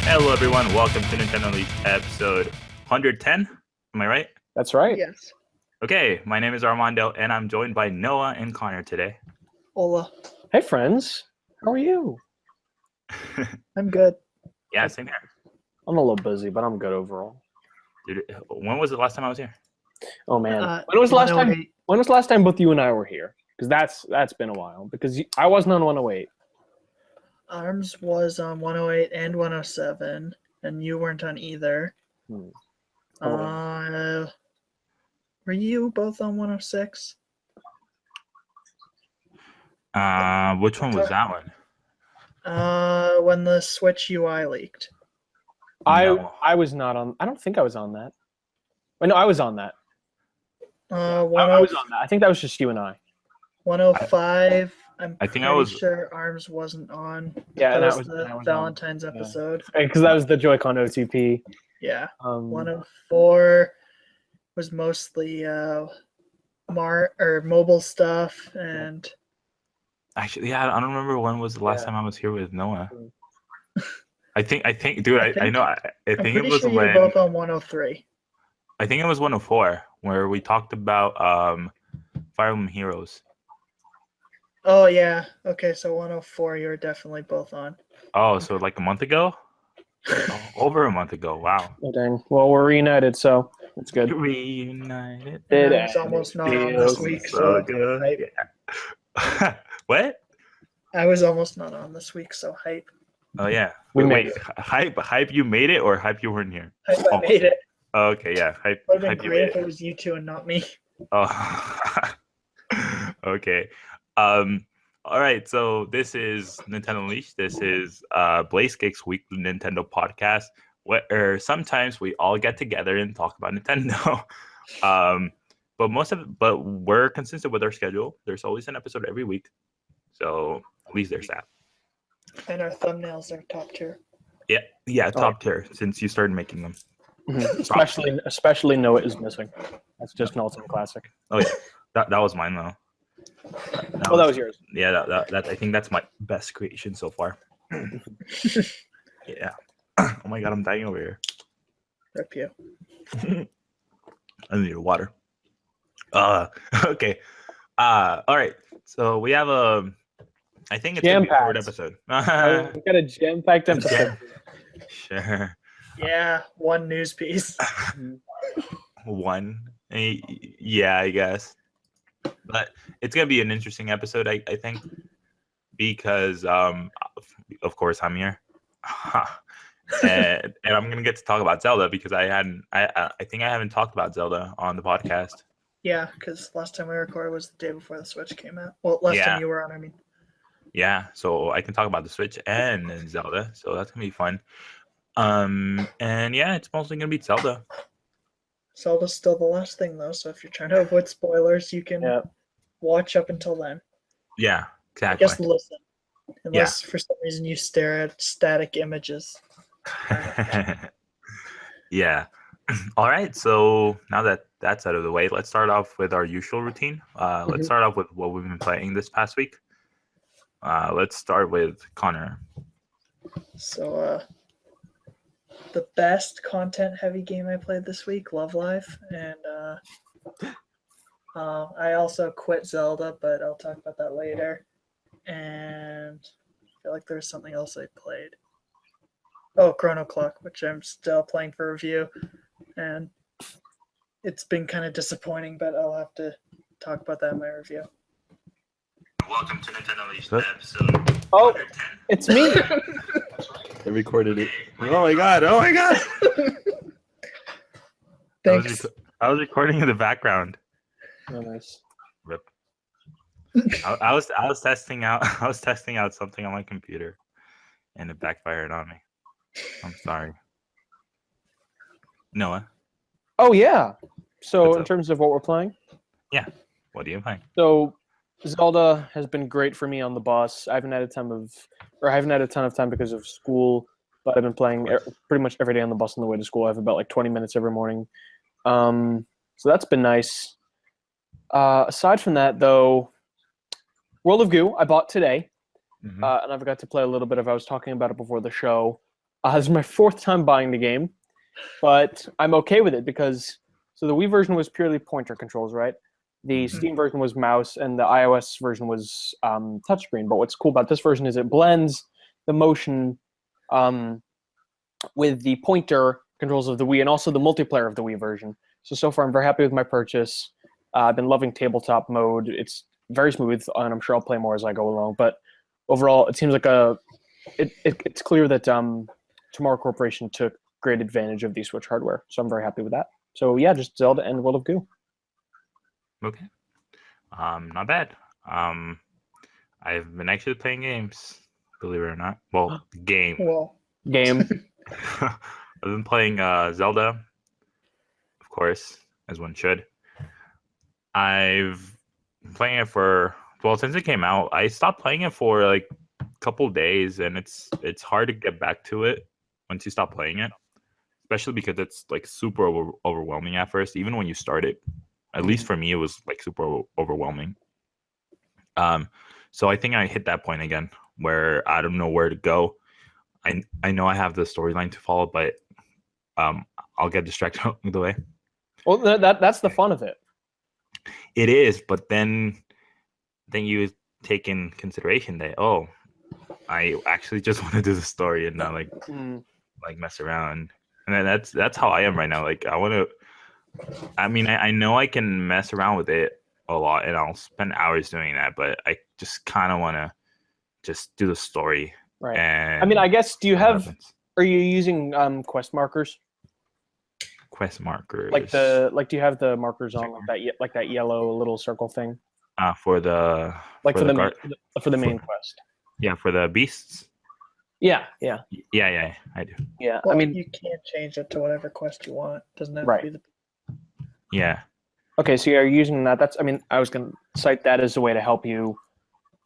Hello, everyone. Welcome to Nintendo League episode 110. Am I right? That's right. Yes. Okay, my name is Armando, and I'm joined by Noah and Connor today. Hola. Hey, friends. How are you? I'm good. Yeah, same here. I'm a little busy, but I'm good overall. Dude, when was the last time I was here? Oh man, when was the last time? 108. When was the last time both you and I were here? Because that's been a while. Because I wasn't on 108. Armz was on 108 and 107, and you weren't on either. Oh. Were you both on 106? Which one was that one? When the Switch UI leaked. No. I was not on. I don't think I was on that. Wait, no, I was on that. I I was on that. I think that was just you and I. 105. I think pretty I was- sure Armz wasn't on. Yeah, that that was was the Valentine's episode. Because that was the Joy-Con OTP. Yeah. 104 was mostly mobile stuff, and Actually, yeah, I don't remember when was the last time I was here with Noah. I think, dude, I know. I I'm think it pretty was sure you when. were both on 103. I think it was 104 where we talked about Fire Emblem Heroes. Oh yeah. Okay, so 104 you were definitely both on. Oh, so like a month ago? Over a month ago. Wow. Oh, dang. Well, we're reunited, so it's good. Reunited. And I was almost not on this week, so good. hype. Yeah. What? I was almost not on this week, so hype. Oh yeah. We Wait, made hype. You made it, or hype you weren't here? Hype, I made it. Oh, okay, yeah. Hype. Would have been Hype you great made if it was you two and not me. Oh. Okay. All right. So this is Nintendo Unleashed. This is Blazekick's weekly Nintendo podcast, where sometimes we all get together and talk about Nintendo. But we're consistent with our schedule. There's always an episode every week. So at least there's that. And our thumbnails are top tier. Yeah, top tier since you started making them. Especially Noah is missing. That's just an ultimate classic. Oh yeah, that was mine though. That was yours. Yeah, that I think that's my best creation so far. Yeah. Oh my god, I'm dying over here. Rip you. I need water. Okay. All right. So we have I think it's gonna be a short episode. We got a jam-packed episode. Sure. Yeah, one news piece. One. Yeah, I guess. But it's gonna be an interesting episode, I think, because of course I'm here, and I'm gonna get to talk about Zelda because I think I haven't talked about Zelda on the podcast. Yeah, because last time we recorded was the day before the Switch came out. Well, last time you were on, I mean. Yeah, so I can talk about the Switch and Zelda, so that's gonna be fun. And yeah, it's mostly gonna be Zelda. Zelda's still the last thing though, so if you're trying to avoid spoilers, you can watch up until then. Yeah, exactly. I guess listen, unless for some reason you stare at static images. Yeah. All right. So now that that's out of the way, let's start off with our usual routine. Let's start off with what we've been playing this past week. Let's start with Connor. So the best content-heavy game I played this week, Love Live, and I also quit Zelda, but I'll talk about that later. And I feel like there was something else I played. Oh, Chrono Clock, which I'm still playing for review, and it's been kind of disappointing, but I'll have to talk about that in my review. Welcome to Nintendo Unleashed episode. Oh, it's me. I recorded it. Oh my god! Thanks. I was recording in the background. Oh, nice. Rip. I was testing out something on my computer, and it backfired on me. I'm sorry. Noah. Oh yeah. So What's in up? terms of what we're playing, What are you playing? so Zelda has been great for me on the bus. I haven't had a ton of time because of school, but I've been playing pretty much every day on the bus on the way to school. I have about like 20 minutes every morning. So that's been nice. Aside from that, though, World of Goo I bought today, and I've got to play a little bit of. I was talking about it before the show. This is my fourth time buying the game, but I'm okay with it because the Wii version was purely pointer controls, right? The Mhm. Steam version was mouse, and the iOS version was touchscreen. But what's cool about this version is it blends the motion with the pointer controls of the Wii and also the multiplayer of the Wii version. So far, I'm very happy with my purchase. I've been loving tabletop mode. It's very smooth, and I'm sure I'll play more as I go along. But overall, it seems like it's clear that Tomorrow Corporation took great advantage of the Switch hardware. So I'm very happy with that. So yeah, just Zelda and World of Goo. Okay. Not bad. I've been actually playing games, believe it or not. Well, game. Well, Game. I've been playing Zelda, of course, as one should. I've been playing it since it came out. I stopped playing it for like a couple days, and it's hard to get back to it once you stop playing it, especially because it's like super overwhelming at first. Even when you start it, at least for me, it was like super overwhelming. So I think I hit that point again where I don't know where to go. I know I have the storyline to follow, but I'll get distracted along the way. Well, that's the fun of it. It is, but then you take in consideration that I actually just want to do the story and not like mess around. And then that's how I am right now. Like I want to. I mean, I know I can mess around with it a lot, and I'll spend hours doing that. But I just kind of want to just do the story. Right. And I mean, I guess what happens. Are you using quest markers? Quest markers. Do you have the markers on like that yellow little circle thing? For the for the main quest. Yeah, for the beasts. Yeah, I do. yeah. well, I mean, you can't change it to whatever quest you want. Doesn't have Right. to be the. Yeah. okay, so you're using that. I was going to cite that as a way to help you,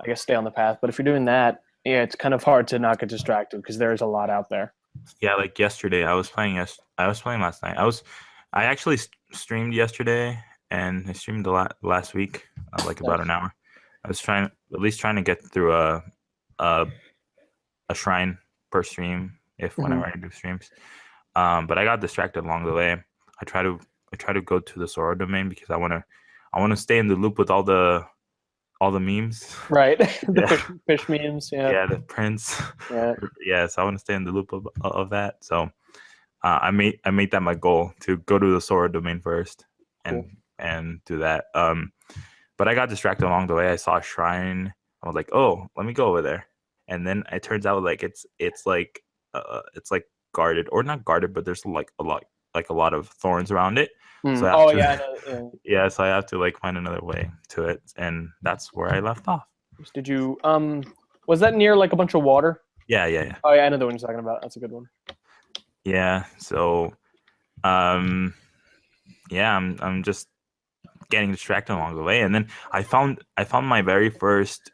I guess, stay on the path. But if you're doing that, yeah, it's kind of hard to not get distracted because there's a lot out there. Yeah, like yesterday, I was playing last night. I actually streamed yesterday, and I streamed last week, like about an hour. I was trying to get through a shrine per stream whenever I do streams. But I got distracted along the way. I try to go to the Sora domain because I want to stay in the loop with all the memes. Right. Fish memes. Yeah. Yeah, the prince. Yeah. Yeah, so I want to stay in the loop of that. So I made that my goal to go to the Sora domain first and do that. But I got distracted along the way. I saw a shrine. I was like, oh, let me go over there. And then it turns out like it's like guarded or not guarded, but there's like a lot of thorns around it. So I have to, yeah. So I have to like find another way to it, and that's where I left off. Did you was that near like a bunch of water? Yeah. Oh yeah, I know the one you're talking about. That's a good one. Yeah. So, I'm just getting distracted along the way, and then I found my very first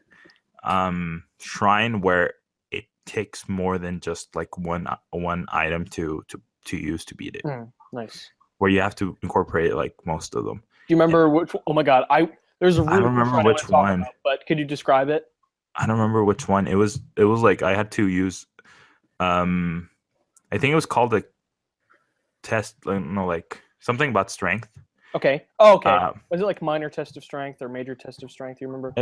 shrine where it takes more than just like one item to use to beat it. Nice. Where you have to incorporate like most of them. Do you remember which? Oh my god, there's a really I don't remember which one. But could you describe it? I don't remember which one. It was like I had to use I think it was called a test, like something about strength. Okay. Oh, okay. Was it like minor test of strength or major test of strength? You remember?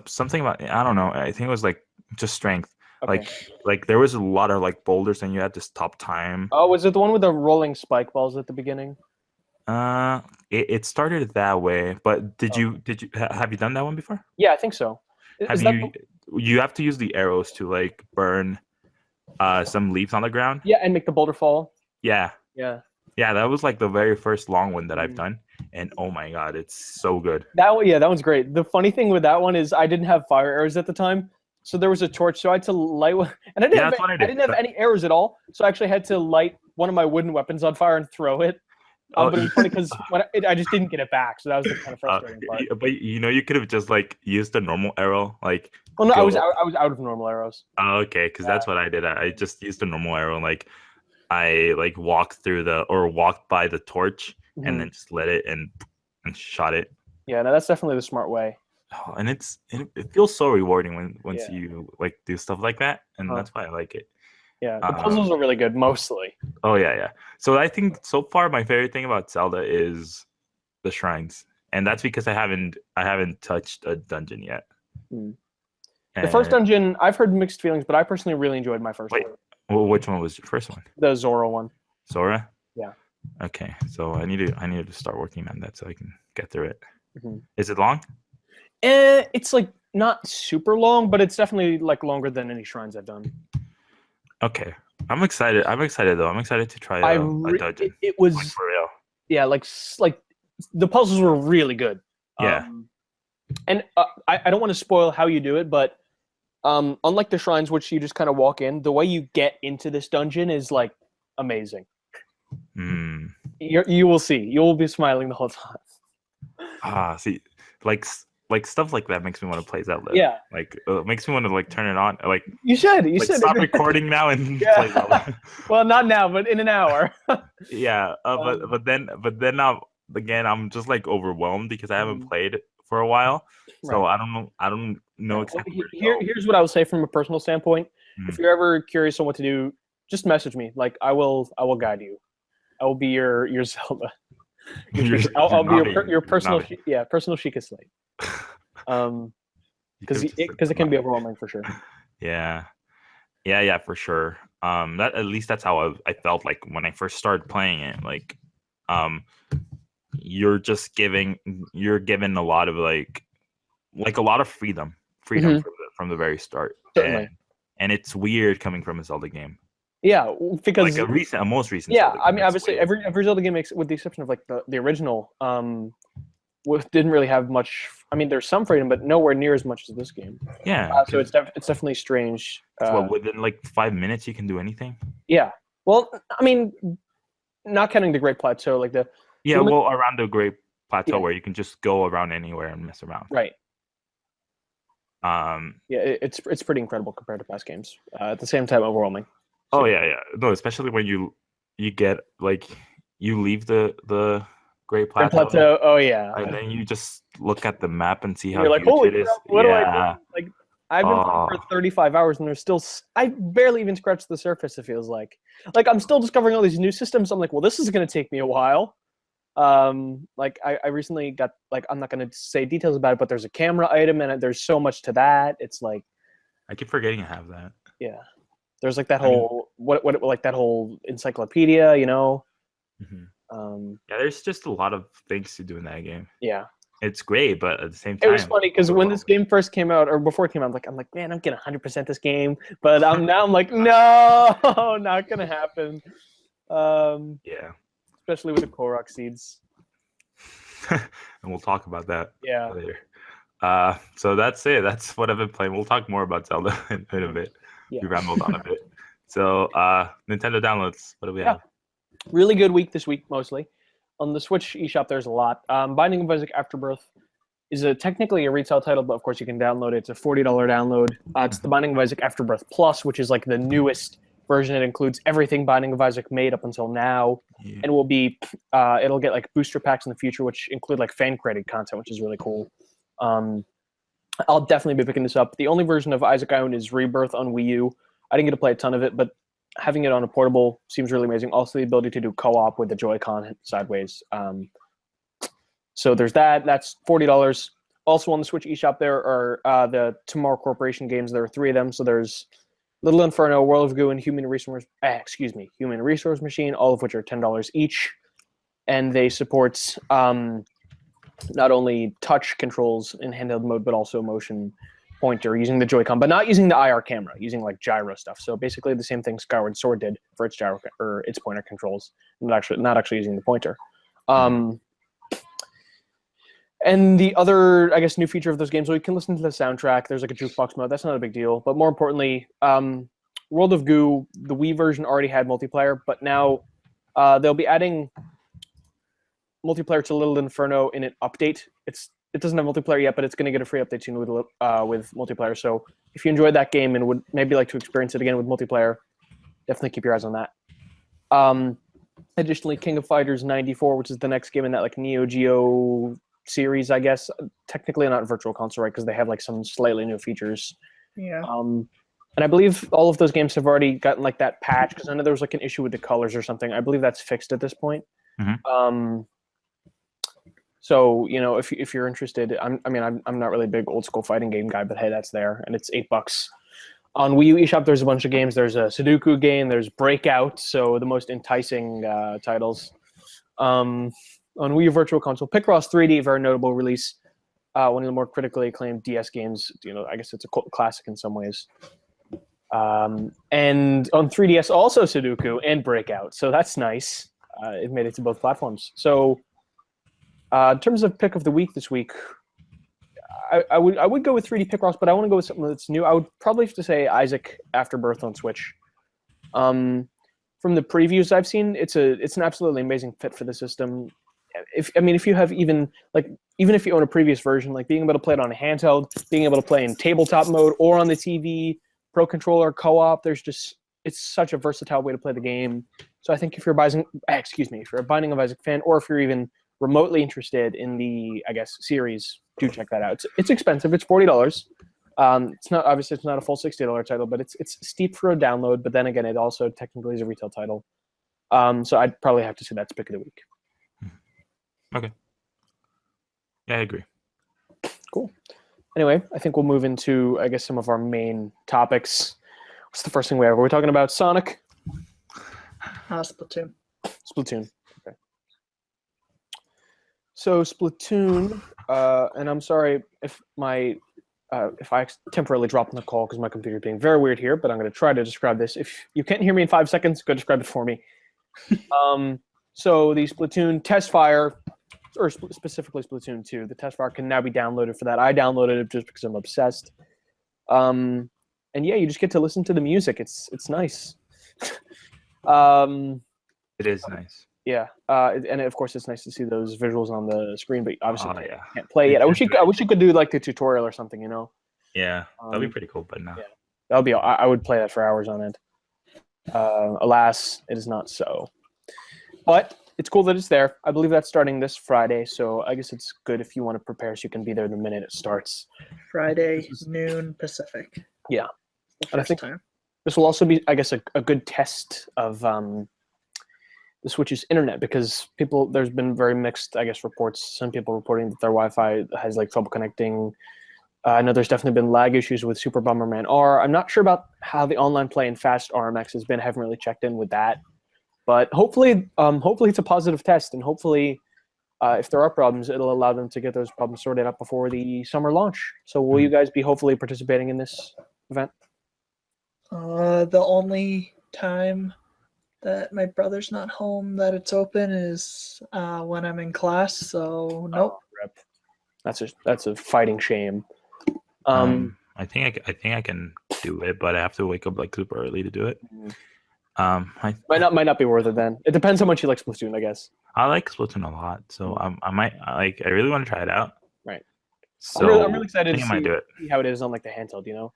Something about, I don't know. I think it was like just strength. Okay. Like there was a lot of like boulders, and you had to stop time. Oh, was it the one with the rolling spike balls at the beginning? It started that way, but did you have you done that one before? Yeah, I think so. You have to use the arrows to like burn some leaves on the ground. Yeah, and make the boulder fall. Yeah. Yeah, that was like the very first long one that I've done, and oh my god, it's so good. That one's great. The funny thing with that one is I didn't have fire arrows at the time, so there was a torch, so I had to light one, and I didn't have any arrows at all, so I actually had to light one of my wooden weapons on fire and throw it. But it was funny because I just didn't get it back, so that was the kind of frustrating part. But you could have just like used a normal arrow, like. Well, no, I was out of normal arrows. Oh, okay, because that's what I did. I just used a normal arrow, like I like walked by the torch and then just lit it and shot it. Yeah, no, that's definitely the smart way. Oh, and it feels so rewarding once you like do stuff like that, and that's why I like it. Yeah, the puzzles are really good, mostly. Oh yeah. So I think so far my favorite thing about Zelda is the shrines, and that's because I haven't touched a dungeon yet. The And, first dungeon, I've heard mixed feelings, but I personally really enjoyed my first wait, one. well, which one was your first one? The Zora one. Zora? Yeah. Okay, so I need to start working on that so I can get through it. Mm-hmm. Is it long? It's like not super long, but it's definitely like longer than any shrines I've done. Okay, I'm excited. I'm excited though. I'm excited to try a dungeon. It was like, for real. Yeah, like the puzzles were really good. Yeah. And I don't want to spoil how you do it, but unlike the shrines, which you just kind of walk in, the way you get into this dungeon is like amazing. You will see. You will be smiling the whole time. See, like stuff like that makes me want to play Zelda. Yeah. Like makes me want to like turn it on. Like you should stop recording now and play Zelda. Well, not now, but in an hour. Yeah. But then again, I'm just like overwhelmed because I haven't played for a while. So right. I don't know exactly. Here's what I would say from a personal standpoint. If you're ever curious on what to do, just message me. Like I will guide you. I will be your Zelda. I'll be your personal personal Sheikah Slate. Because it can be overwhelming for sure. Yeah, for sure. That at least that's how I felt like when I first started playing it. Like, you're given a lot of like a lot of freedom from the very start. And it's weird coming from a Zelda game. Yeah, because like a most recent. Yeah, Zelda I mean, obviously, every Zelda game, with the exception of like the original, didn't really have much. I mean, there's some freedom, but nowhere near as much as this game. Yeah. So it's definitely strange. Within like 5 minutes, you can do anything. Yeah. Well, I mean, not counting the Great Plateau, like around the Great Plateau where you can just go around anywhere and mess around. Right. It's pretty incredible compared to past games. At the same time, overwhelming. So, yeah. No, especially when you get like you leave the Great Plateau. Oh yeah. And then you just look at the map and see how huge it is. What do I do? Like I've been playing for 35 hours and there's still I barely even scratched the surface. It feels like I'm still discovering all these new systems. I'm like, well, this is going to take me a while. Like I recently got I'm not going to say details about it, but there's a camera item and there's so much to that. It's like I keep forgetting to have that. Yeah. There's like that whole that whole encyclopedia, you know. Mm-hmm. There's just a lot of things to do in that game. Yeah, it's great, but at the same time, it was funny because when this game first came out, or before it came out, I'm like, man, I'm getting 100% this game, but now I'm like, no, not gonna happen. Yeah, especially with the Korok seeds. And we'll talk about that. later. So that's it. That's what I've been playing. We'll talk more about Zelda in a bit. We rambled on a bit. So Nintendo downloads. What do we have? Really good week this week, mostly. On the Switch eShop, there's a lot. Binding of Isaac Afterbirth is technically a retail title, but of course you can download it. It's a $40 download. It's the Binding of Isaac Afterbirth Plus, which is like the newest version. It includes everything Binding of Isaac made up until now, and will be it'll get like booster packs in the future, which include like fan created content, which is really cool. I'll definitely be picking this up. The only version of Isaac I own is Rebirth on Wii U. I didn't get to play a ton of it, but having it on a portable seems really amazing. Also, the ability to do co-op with the Joy-Con sideways. So there's that. That's $40. Also on the Switch eShop, there are the Tomorrow Corporation games. There are 3 of them. So there's Little Inferno, World of Goo, and Human Resource Machine, all of which are $10 each. And they support not only touch controls in handheld mode, but also motion pointer using the Joy-Con, but not using the IR camera, using like gyro stuff. So basically the same thing Skyward Sword did for its gyro or its pointer controls, not actually using the pointer. And the other, I guess, new feature of those games, so you can listen to the soundtrack. There's like a jukebox mode. That's not a big deal. But more importantly, World of Goo, the Wii version already had multiplayer, but now they'll be adding multiplayer to Little Inferno in an update. It doesn't have multiplayer yet, but it's going to get a free update soon with multiplayer. So if you enjoyed that game and would maybe like to experience it again with multiplayer, definitely keep your eyes on that. Additionally, King of Fighters 94, which is the next game in that like Neo Geo series, I guess. Technically not Virtual Console, right? Because they have like some slightly new features. Yeah. And I believe all of those games have already gotten like that patch, because I know there was like an issue with the colors or something. I believe that's fixed at this point. Mhm. So if you're interested, I'm not really a big old school fighting game guy, but hey, that's there, and it's $8 on Wii U eShop. There's a bunch of games. There's a Sudoku game. There's Breakout. So the most enticing titles. On Wii U Virtual Console, Picross 3D, very notable release. One of the more critically acclaimed DS games. I guess it's a cult classic in some ways. And on 3DS, also Sudoku and Breakout. So that's nice. It made it to both platforms. So in terms of pick of the week this week, I would go with 3D Picross, but I want to go with something that's new. I would probably have to say Isaac Afterbirth on Switch. From the previews I've seen, it's an absolutely amazing fit for the system. If you have even if you own a previous version, like being able to play it on a handheld, being able to play in tabletop mode or on the TV, Pro Controller, co-op, it's such a versatile way to play the game. So I think if you're a Binding of Isaac fan, or if you're even remotely interested in the, I guess, series, do check that out. It's expensive. It's $40. It's not a full $60 title, but it's steep for a download. But then again, it also technically is a retail title. So I'd probably have to say that's pick of the week. Okay. Yeah, I agree. Cool. Anyway, I think we'll move into, I guess, some of our main topics. What's the first thing we have? Are we talking about Sonic? Splatoon. Splatoon. Okay. So Splatoon, and I'm sorry if I temporarily drop on the call because my computer's being very weird here, but I'm going to try to describe this. If you can't hear me in 5 seconds, go describe it for me. So the Splatoon test fire, or specifically Splatoon 2, the test fire can now be downloaded for that. I downloaded it just because I'm obsessed. And yeah, you just get to listen to the music. It's nice. It is nice. Yeah, and of course it's nice to see those visuals on the screen, but obviously can't play it. I wish you could do like the tutorial or something, Yeah, that'd be pretty cool, but no. Yeah, that'll be. I would play that for hours on end. Alas, it is not so. But it's cool that it's there. I believe that's starting this Friday, so I guess it's good if you want to prepare so you can be there the minute it starts. Friday, noon Pacific. Yeah. And I think this will also be, I guess, a good test of the Switch's internet, because there's been very mixed, I guess, reports. Some people reporting that their Wi-Fi has like trouble connecting. I know there's definitely been lag issues with Super Bomberman R. I'm not sure about how the online play in Fast RMX has been. I haven't really checked in with that. But hopefully it's a positive test, and hopefully if there are problems, it'll allow them to get those problems sorted out before the summer launch. So will you guys be hopefully participating in this event? The only time that my brother's not home that it's open is when I'm in class, so nope. Oh, that's a fighting shame. I think I can do it, but I have to wake up like super early to do it. Might not be worth it then. It depends how much you like Splatoon, I guess. I like Splatoon a lot, so I really want to try it out. Right. So I'm really excited to see how it is on like the handheld.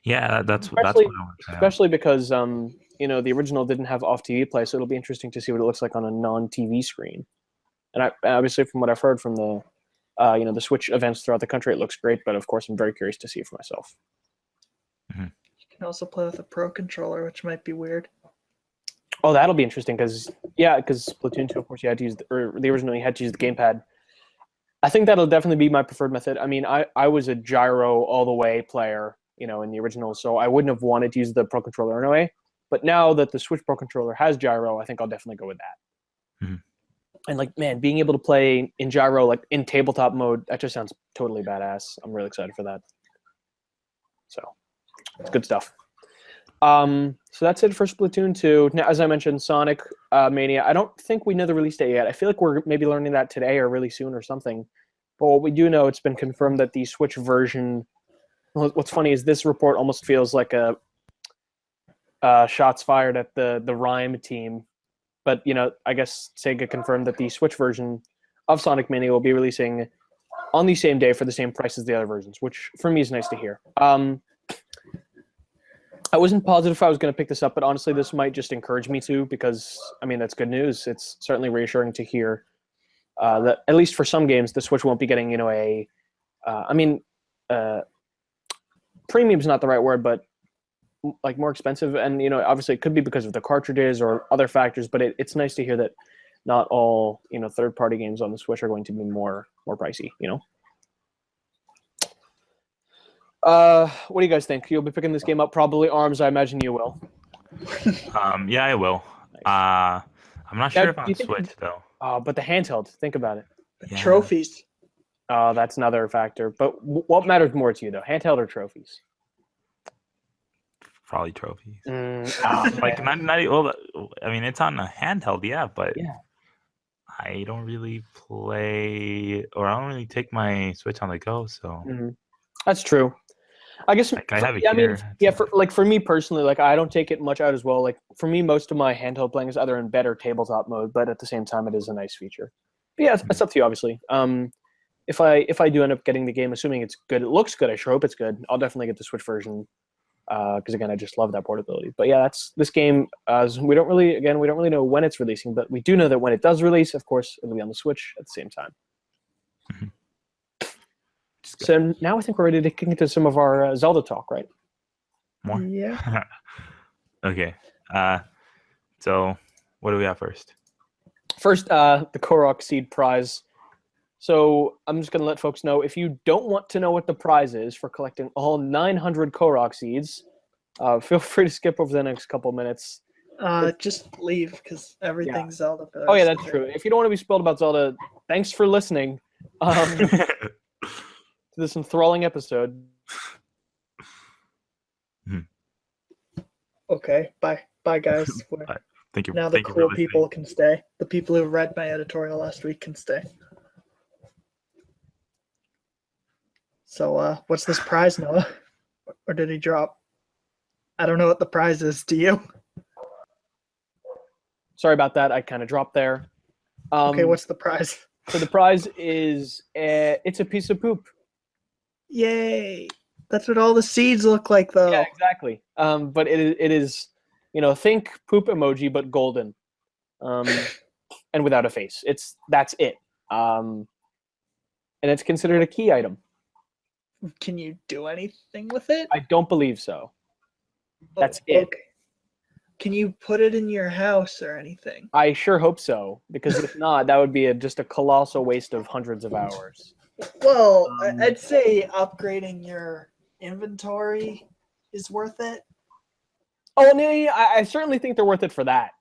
Yeah, that's what I want to try. Especially because the original didn't have off TV play, so it'll be interesting to see what it looks like on a non-TV screen. And obviously, from what I've heard from the the Switch events throughout the country, it looks great. But of course, I'm very curious to see it for myself. Mm-hmm. You can also play with a Pro Controller, which might be weird. Oh, that'll be interesting because Splatoon 2, of course, the original you had to use the gamepad. I think that'll definitely be my preferred method. I mean, I was a gyro all the way player, in the original, so I wouldn't have wanted to use the Pro Controller anyway. But now that the Switch Pro Controller has gyro, I think I'll definitely go with that. Mm-hmm. And being able to play in gyro, like in tabletop mode, that just sounds totally badass. I'm really excited for that. So it's good stuff. So that's it for Splatoon 2. Now, as I mentioned, Sonic Mania. I don't think we know the release date yet. I feel like we're maybe learning that today or really soon or something. But what we do know, it's been confirmed that the Switch version. What's funny is this report almost feels like a shots fired at the Rhyme team. But I guess Sega confirmed that the Switch version of Sonic Mania will be releasing on the same day for the same price as the other versions, which for me is nice to hear. I wasn't positive if I was going to pick this up, but honestly, this might just encourage me to, because, that's good news. It's certainly reassuring to hear that, at least for some games, the Switch won't be getting, premium's not the right word, but like more expensive, and obviously it could be because of the cartridges or other factors, but it's nice to hear that not all third-party games on the Switch are going to be more pricey. What do you guys think? You'll be picking this game up probably, Armz. I imagine you will. Yeah, I will. Nice. I'm not Now, sure if do on you think- Switch though. But the handheld. Think about it. Yeah. Trophies. That's another factor. But what matters more to you though, handheld or trophies? Probably trophies. Like well, I mean, it's on a handheld, yeah, but yeah. I don't really play, or I don't really take my Switch on the go, so That's true. I guess like I have it I mean, here. yeah, for me personally, like I don't take it much out as well. Like for me, most of my handheld playing is either in bed or tabletop mode, but at the same time, it is a nice feature. But yeah, it's up to you, obviously. If I do end up getting the game, assuming it's good, it looks good. I sure hope it's good. I'll definitely get the Switch version because again, I just love that portability. But yeah, that's this game. We don't really know when it's releasing, but we do know that when it does release, of course, it'll be on the Switch at the same time. So now I think we're ready to kick into some of our Zelda talk, right? More? Yeah. Okay. So what do we have first? First, the Korok Seed Prize. So I'm just going to let folks know, if you don't want to know what the prize is for collecting all 900 Korok Seeds, feel free to skip over the next couple minutes. Just leave because everything's Zelda. Oh yeah, that's true. If you don't want to be spoiled about Zelda, thanks for listening. To this enthralling episode. Okay, bye guys. Bye. Thank you. Now the Thank you for cool listening. people can stay. The people who read my editorial last week can stay. So what's this prize, Noah? Or did he drop? I don't know what the prize is. Do you? Sorry about that. I kind of dropped there. Okay, what's the prize? So the prize is it's a piece of poop. Yay! That's what all the seeds look like, though. Yeah, exactly. But it is, think poop emoji but golden, and without a face. That's it. And it's considered a key item. Can you do anything with it? I don't believe so. That's it. Okay. Can you put it in your house or anything? I sure hope so, because if not, that would be just a colossal waste of hundreds of hours. Well, I'd say upgrading your inventory is worth it. Oh, no, I certainly think they're worth it for that.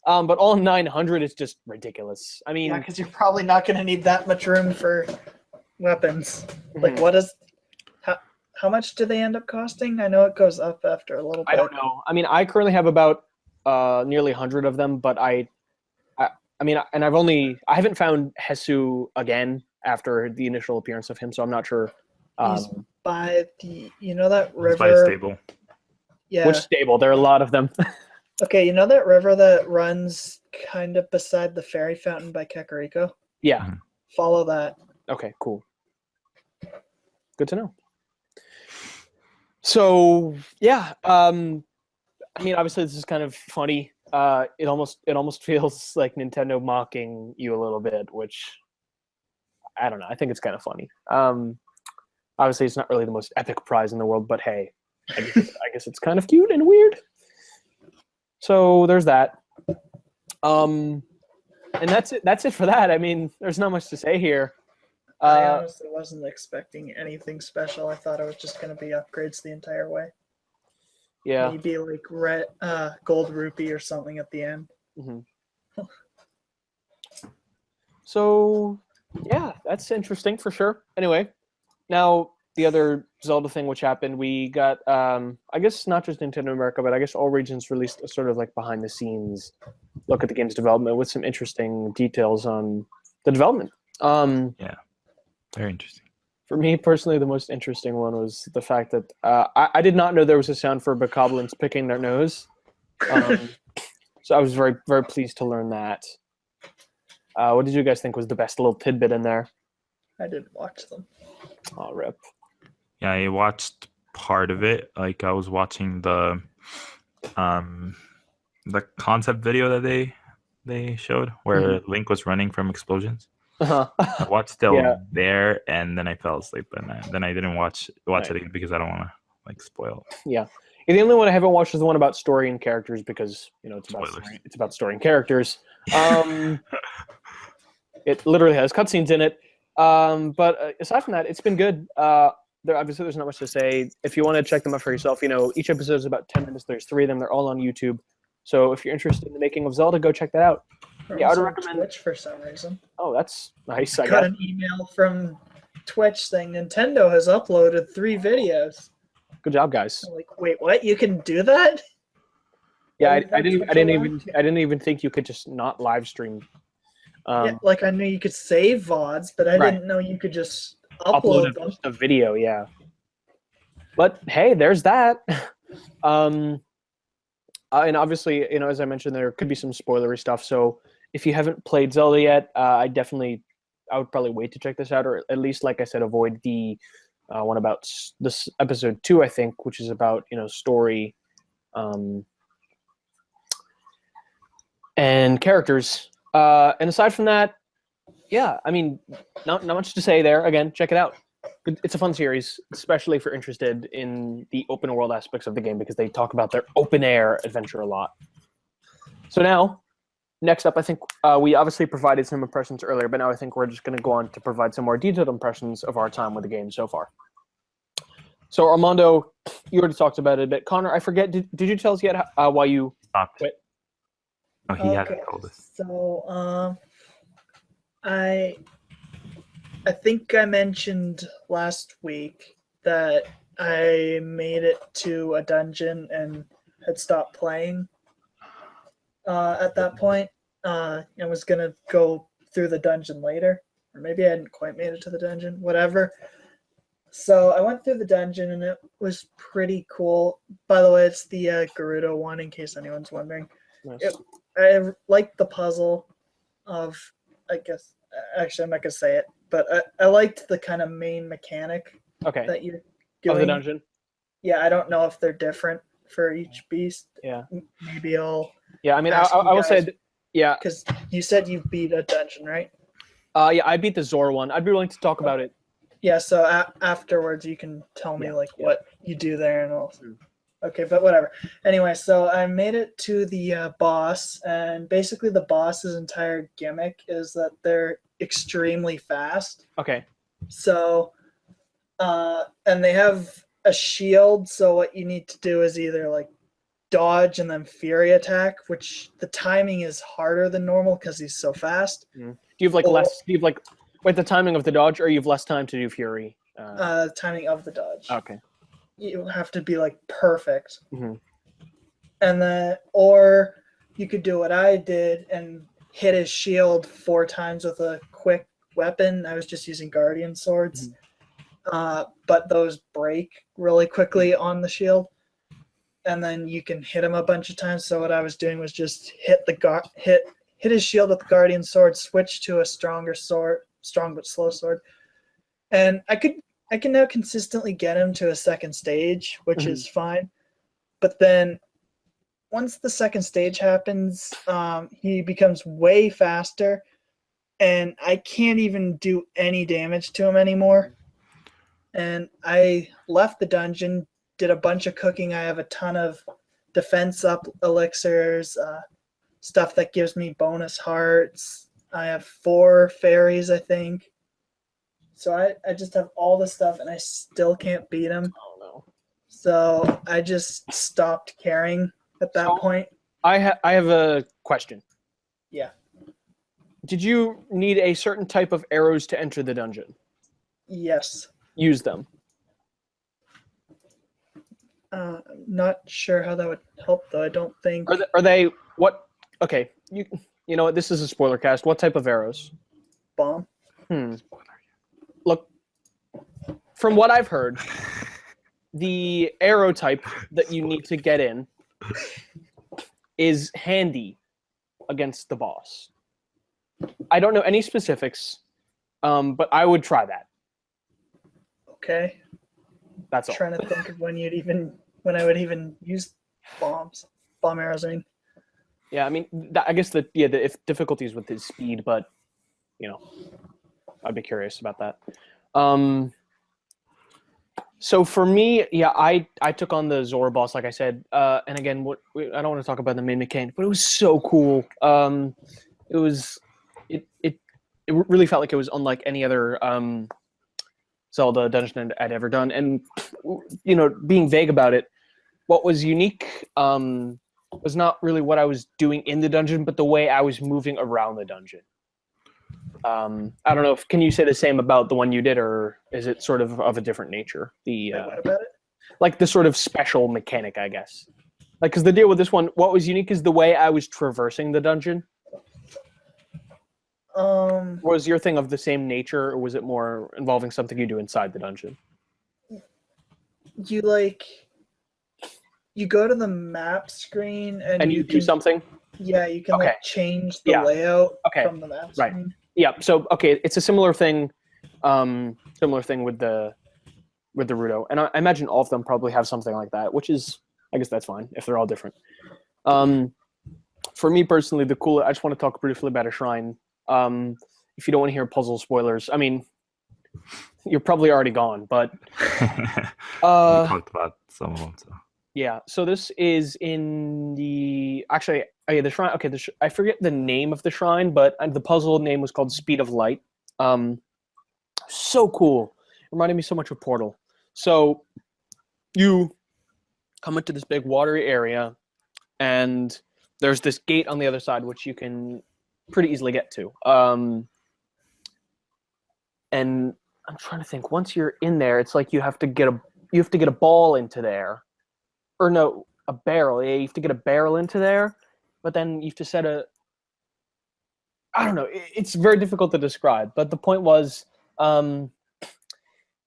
But all 900 is just ridiculous. I mean, Yeah, because you're probably not going to need that much room for weapons. Like, how much do they end up costing? I know it goes up after a little bit. I don't know. I mean, I currently have about nearly 100 of them, but I mean, and I haven't found Hesu again after the initial appearance of him, so I'm not sure. He's by that river. It's by the stable. Yeah. Which stable? There are a lot of them. Okay, that river that runs kind of beside the fairy fountain by Kakariko? Yeah. Follow that. Okay, cool. Good to know. So, yeah, I mean, obviously this is kind of funny. It almost feels like Nintendo mocking you a little bit, which I don't know. I think it's kind of funny. Obviously, it's not really the most epic prize in the world, but hey, I guess it's kind of cute and weird. So there's that. And that's it. That's it for that. I mean, there's not much to say here. I honestly wasn't expecting anything special. I thought it was just going to be upgrades the entire way. Yeah. Maybe like red, gold rupee or something at the end. Mm-hmm. So, yeah, that's interesting for sure. Anyway, now the other Zelda thing which happened, we got, I guess not just Nintendo America, but I guess all regions released a sort of like behind the scenes look at the game's development with some interesting details on the development. Yeah, very interesting. For me personally, the most interesting one was the fact that I did not know there was a sound for bokoblins picking their nose. So I was very, very pleased to learn that. What did you guys think was the best little tidbit in there? I didn't watch them. Oh, rip. Yeah, I watched part of it. Like I was watching the concept video that they showed where Link was running from explosions. Uh-huh. I watched till there, and then I fell asleep, and then I didn't watch it again because I don't want to like spoil. Yeah, The only one I haven't watched is the one about story and characters because Spoilers. it's about story and characters. It literally has cutscenes in it. But aside from that, it's been good. There's not much to say. If you want to check them out for yourself, each episode is about 10 minutes. There's 3 of them. They're all on YouTube. So if you're interested in the making of Zelda, go check that out. Yeah, I would recommend Twitch for some reason. Oh, that's nice. I Got got an email from Twitch saying Nintendo has uploaded 3 videos. Good job, guys. I'm like, wait, what? You can do that? Yeah, Is that I Twitch didn't allowed? even think you could just not live stream. Yeah, like I knew you could save VODs, but I Right. didn't know you could just Upload upload them. a video, yeah. But hey, there's that. And obviously, as I mentioned, there could be some spoilery stuff. So if you haven't played Zelda yet, I would probably wait to check this out, or at least, like I said, avoid the one about this episode 2, I think, which is about story and characters. And aside from that, yeah, I mean, not much to say there. Again, check it out. It's a fun series, especially if you're interested in the open world aspects of the game, because they talk about their open air adventure a lot. So now, next up, I think we obviously provided some impressions earlier, but now I think we're just going to go on to provide some more detailed impressions of our time with the game so far. So Armando, you already talked about it a bit. Connor, I forget, did you tell us yet why you Stopped. quit? Oh, he hasn't told us. So, I think I mentioned last week that I made it to a dungeon and had stopped playing at that point. I was going to go through the dungeon later, or maybe I hadn't quite made it to the dungeon, whatever. So I went through the dungeon and it was pretty cool. By the way, it's the Gerudo one, in case anyone's wondering. Nice. I liked the puzzle of, I guess, actually I'm not going to say it, but I liked the kind of main mechanic Okay. that you're doing. Of the dungeon? Yeah, I don't know if they're different for each beast. Yeah. Maybe I'll... Yeah, I mean, ask I you will say, guys. yeah. Because you said you beat a dungeon, right? Yeah, I beat the Zora one. I'd be willing to talk about it. Yeah, so afterwards you can tell me Yeah. what you do there and all. Okay, but whatever. Anyway, so I made it to the boss, and basically the boss's entire gimmick is that they're extremely fast. Okay. So, and they have a shield, so what you need to do is either like dodge and then fury attack, which the timing is harder than normal because he's so fast. Do you have wait, the timing of the dodge, or you have less time to do fury? Timing of the dodge. Okay. You have to be like perfect. Mhm. And then, or you could do what I did and hit his shield 4 times with a quick weapon. I was just using guardian swords. But those break really quickly on the shield. And then you can hit him a bunch of times. So what I was doing was just hit his shield with the guardian sword, switch to a strong but slow sword. And I can now consistently get him to a second stage, which is fine. But then once the second stage happens, he becomes way faster, and I can't even do any damage to him anymore. And I left the dungeon, did a bunch of cooking. I have a ton of defense up elixirs, stuff that gives me bonus hearts. I have 4 fairies, I think. So I just have all this stuff, and I still can't beat him. Oh no. So I just stopped caring at that point. I have a question. Yeah. Did you need a certain type of arrows to enter the dungeon? Yes. Use them. I'm not sure how that would help, though. I don't think... Are they what? Okay, you know what? This is a spoiler cast. What type of arrows? Bomb? Look, from what I've heard, the arrow type that you need to get in is handy against the boss. I don't know any specifics, but I would try that. Okay. That's all. Trying to think of when I would even use bomb arrows. I mean, yeah, I mean, I guess the difficulties with his speed, but I'd be curious about that. So for me, yeah, I took on the Zora boss, like I said, and again, I don't want to talk about the main mechanic, but it was so cool. It was it it really felt like it was unlike any other Zelda dungeon I'd ever done, and being vague about it, what was unique was not really what I was doing in the dungeon, but the way I was moving around the dungeon. I don't know if can you say the same about the one you did, or is it sort of a different nature? What about it? Like the sort of special mechanic, I guess. Like, because the deal with this one, what was unique is the way I was traversing the dungeon. Was your thing of the same nature, or was it more involving something you do inside the dungeon? You go to the map screen and you do something? Yeah, you can Okay. change the layout from the map Right. screen. Yeah. So it's a similar thing with the Rudo, and I imagine all of them probably have something like that, which is, I guess that's fine if they're all different. For me personally, I just want to talk briefly about a shrine. If you don't want to hear puzzle spoilers, I mean, you're probably already gone, but we talked about some of them. So. Yeah, so this is in the the shrine. Okay, I forget the name of the shrine, but the puzzle name was called Speed of Light. So cool. Reminded me so much of Portal. So you come into this big watery area, and there's this gate on the other side which you can pretty easily get to. And I'm trying to think. Once you're in there, it's like you have to get a ball into there. Or no, a barrel. Yeah, you have to get a barrel into there, but then you have to set a. I don't know. It's very difficult to describe, but the point was, it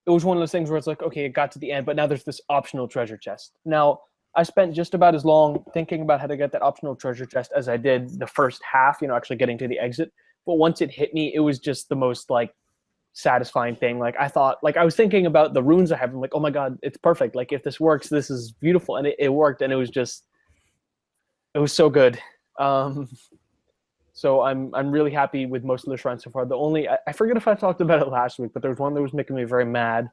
was one of those things where it's like, okay, it got to the end, but now there's this optional treasure chest. Now, I spent just about as long thinking about how to get that optional treasure chest as I did the first half, actually getting to the exit. But once it hit me, it was just the most satisfying thing. I was thinking about the runes I have. I'm like, oh my god, it's perfect. Like, if this works, this is beautiful. And it worked, and it was so good. So I'm really happy with most of the shrines so far. The only I forget if I talked about it last week, but there was one that was making me very mad,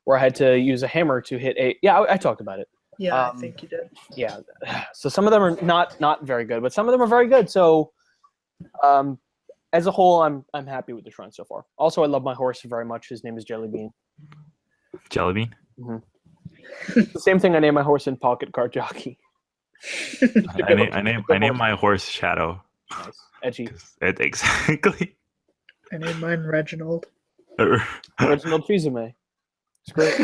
where I had to use a hammer to hit I talked about it. Yeah, I think you did. Yeah. So some of them are not very good, but some of them are very good. So as a whole, I'm happy with the shrine so far. Also, I love my horse very much. His name is Jellybean. Jellybean? Mm-hmm. The same thing I named my horse in Pocket Card Jockey. I named my horse Shadow. Nice. Edgy. Exactly. I named mine Reginald. Reginald Fils-Aimé. It's great.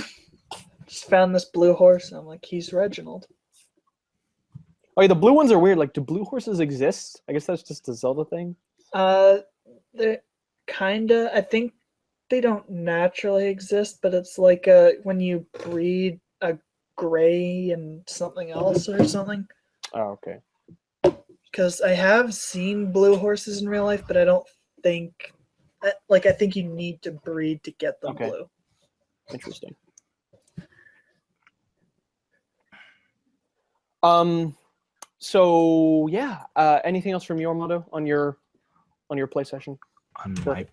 Just found this blue horse, and I'm like, he's Reginald. Oh yeah, the blue ones are weird. Like, do blue horses exist? I guess that's just a Zelda thing. They kinda. I think they don't naturally exist, but it's like when you breed a gray and something else or something. Oh, okay. Because I have seen blue horses in real life, but I don't think. I think you need to breed to get them blue. Interesting. So yeah. Anything else from your Armando on your play session? On my play.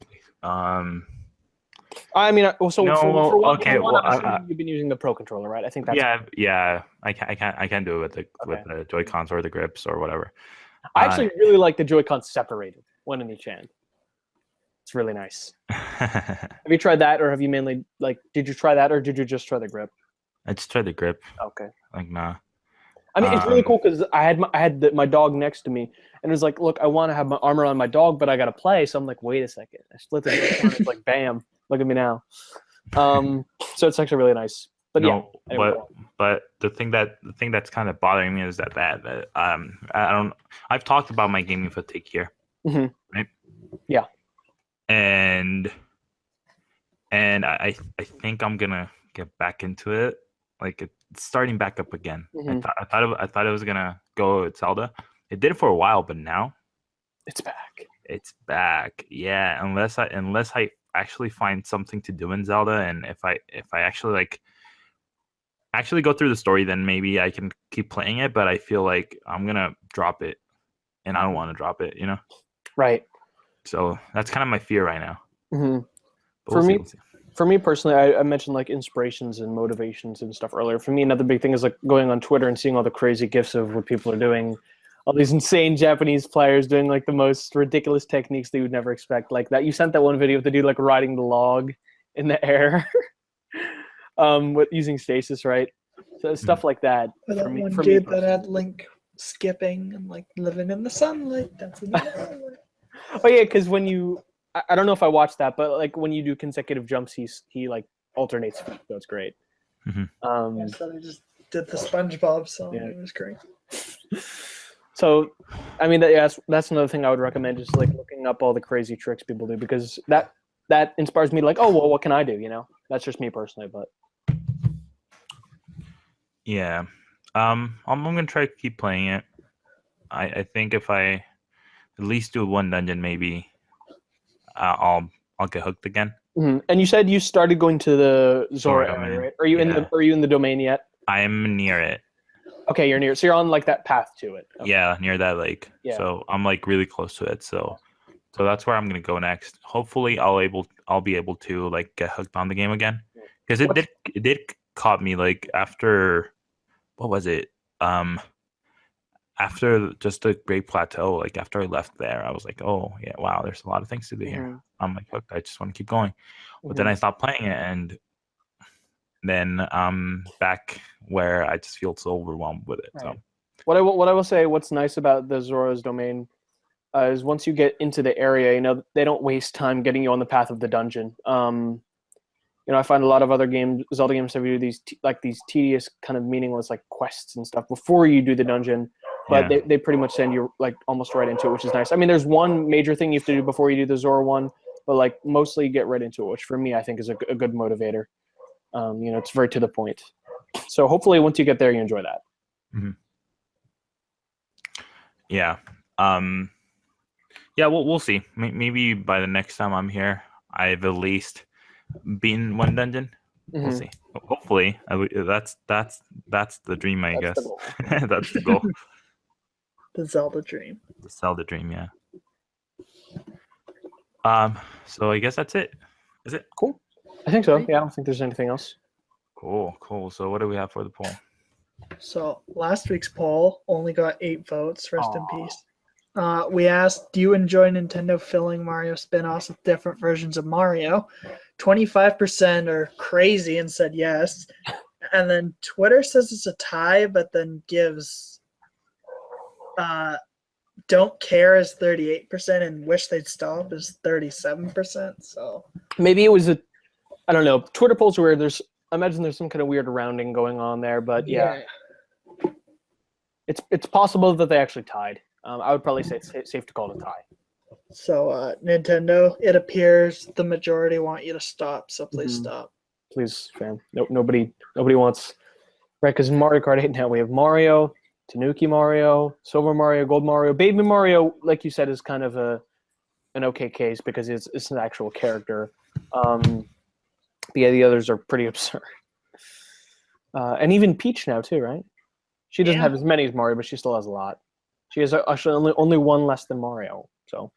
I mean, so no, for one, okay. You've been using the Pro controller, right? I think that's yeah. I can't do it with the Joy-Cons or the grips or whatever. I actually really like the Joy-Cons separated, one in each hand. It's really nice. Have you tried that, or have you mainly did you try that, or did you just try the grip? I just tried the grip. Okay. Nah. I mean, it's really cool because I had my dog next to me, and it was like, look, I want to have my arm around my dog, but I got to play. So I'm like, wait a second. I split the Joy-Con. It's like, bam, look at me now. So it's actually really nice. But no, yeah. But the thing that's kind of bothering me is that I've talked about my gaming fatigue here, right? Yeah. And I think I'm gonna get back into it. Like, it's starting back up again. I thought it was gonna go with Zelda. It did it for a while, but now it's back. It's back. Yeah, unless I actually find something to do in Zelda, and if I actually go through the story, then maybe I can keep playing it. But I feel like I'm gonna drop it, and I don't want to drop it. Right. So that's kind of my fear right now. For me, For me personally, I mentioned like inspirations and motivations and stuff earlier. For me, another big thing is like going on Twitter and seeing all the crazy gifs of what people are doing. All these insane Japanese players doing like the most ridiculous techniques that you would never expect. Like that, you sent that one video of the dude like riding the log in the air, with using stasis, right? So stuff like that. Or that For me, one for me dude that personally. had Link skipping and like living in the sunlight. That's in the sunlight. Oh yeah, because when you, I don't know if I watched that, but like when you do consecutive jumps, he like alternates feet, so it's great. Yeah, so they just did the SpongeBob song. Yeah. It was great. So, I mean, that's another thing I would recommend, just like looking up all the crazy tricks people do, because that inspires me to like, oh well, what can I do? You know, that's just me personally, but Yeah. I'm gonna try to keep playing it. I think if I at least do one dungeon, maybe I'll get hooked again. And you said you started going to the Zora Zora area, domain. right? Are you in Yeah. the Are you in the domain yet? I am near it. Okay, you're near. So you're on like that path to it. Okay. Yeah, near that lake. Yeah. So I'm like really close to it. So that's where I'm gonna go next. Hopefully, I'll be able to like get hooked on the game again, because it did caught me like after, what was it? After just the Great Plateau, like after I left there, I was like, oh yeah, wow, there's a lot of things to do here. I'm like, hooked. I just want to keep going. But then I stopped playing it, and then I'm back where I just feel so overwhelmed with it. Right. So What I will say, what's nice about the Zora's domain is once you get into the area, you know, they don't waste time getting you on the path of the dungeon. You know, I find a lot of other Zelda games have you do these tedious kind of meaningless like quests and stuff before you do the dungeon, but yeah. they pretty much send you like almost right into it, which is nice. I mean, there's one major thing you have to do before you do the Zora one, but like mostly you get right into it, which for me I think is a good motivator. You know, it's very to the point. So hopefully once you get there, you enjoy that. Mm-hmm. Yeah. Yeah, we'll see. Maybe by the next time I'm here, I've at least beaten one dungeon. We'll see. Hopefully, that's the dream, I guess. That's the goal. The Zelda dream. The Zelda dream, yeah. So I guess that's it. Is it? Cool. I think so. Yeah, I don't think there's anything else. Cool. So what do we have for the poll? So last week's poll only got 8 votes. Rest in peace. We asked, do you enjoy Nintendo filling Mario spin-offs with different versions of Mario? 25% are crazy and said yes. And then Twitter says it's a tie, but then gives don't care is 38% and wish they'd stop is 37%. So maybe it was I don't know. Twitter polls are weird. I imagine there's some kind of weird rounding going on there, but yeah. It's possible that they actually tied. I would probably say it's safe to call it a tie. So Nintendo, it appears the majority want you to stop, so please stop. Please, fam. Nope, nobody wants, right? Because Mario Kart 8 now we have Mario, Tanuki Mario, Silver Mario, Gold Mario, Baby Mario. Like you said, is kind of an okay case because it's an actual character. But yeah, the others are pretty absurd. And even Peach now too, right? She doesn't have as many as Mario, but she still has a lot. She has actually only one less than Mario. So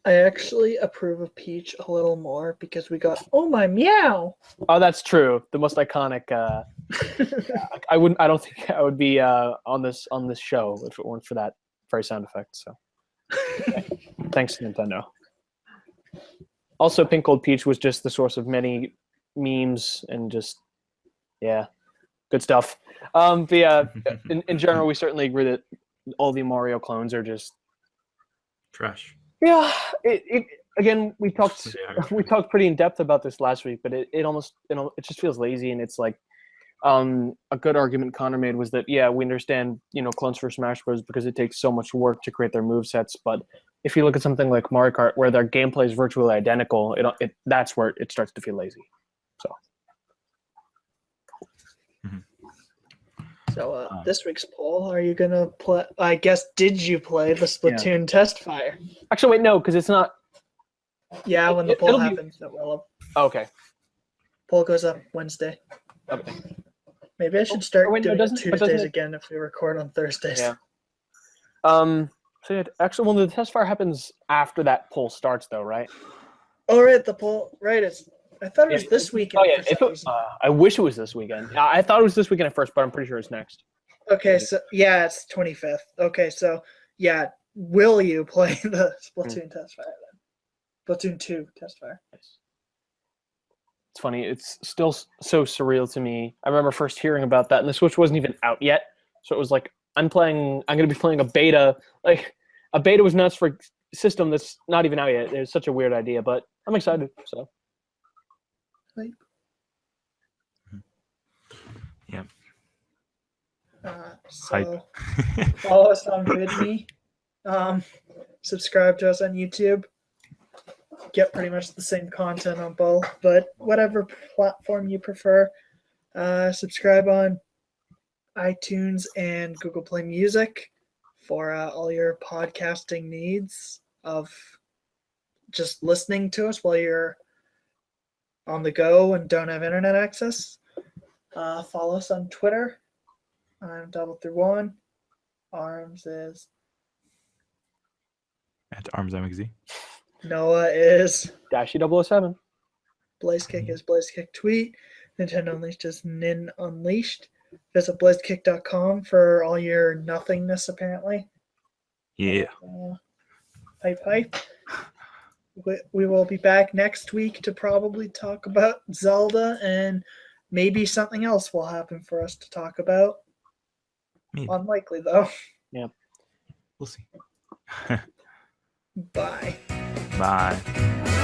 I actually approve of Peach a little more because we got Oh My Meow. Oh, that's true. The most iconic. I don't think I would be on this show if it weren't for that very sound effect. So thanks, Nintendo. Also, Pink Gold Peach was just the source of many memes and just good stuff. But yeah, in general, we certainly agree that all the Mario clones are just trash. Yeah, again, we talked pretty in depth about this last week, but it almost it just feels lazy, and it's like a good argument Connor made was that we understand clones for Smash Bros because it takes so much work to create their movesets, but if you look at something like Mario Kart where their gameplay is virtually identical, that's where it starts to feel lazy. So. So this week's poll, are you gonna play? I guess did you play the Splatoon test fire? Actually, wait, no, because it's not. Yeah, when the poll happens, it will. Okay. Poll goes up Wednesday. Okay. Maybe I should start doing it Tuesdays again if we record on Thursdays. Yeah. So actually, the test fire happens after that poll starts, though, right? Oh, right, the poll. Right, it's I thought it was this weekend. Oh yeah, for some reason. I wish it was this weekend. I thought it was this weekend at first, but I'm pretty sure it's next. Okay, so yeah, it's 25th. Okay, so yeah, will you play the Splatoon test fire then? Splatoon 2 test fire. It's funny. It's still so surreal to me. I remember first hearing about that, and the Switch wasn't even out yet. So it was like, I'm going to be playing a beta. Like, a beta was nuts for a system that's not even out yet. It's such a weird idea, but I'm excited. So. Yeah. So follow us on VidMe. Subscribe to us on YouTube. Get pretty much the same content on both, but whatever platform you prefer. Subscribe on iTunes and Google Play Music for all your podcasting needs of just listening to us while you're on the go and don't have internet access. Follow us on Twitter. I'm Double31. Armz is At Armz MXZ. Noah is Dashy007. Blazekick is Blazekick Tweet. Nintendo Unleashed is Nin Unleashed. Visit blazekick.com for all your nothingness, apparently. Yeah. Hype. We will be back next week to probably talk about Zelda, and maybe something else will happen for us to talk about. Maybe. Unlikely, though. Yeah. We'll see. Bye. Bye.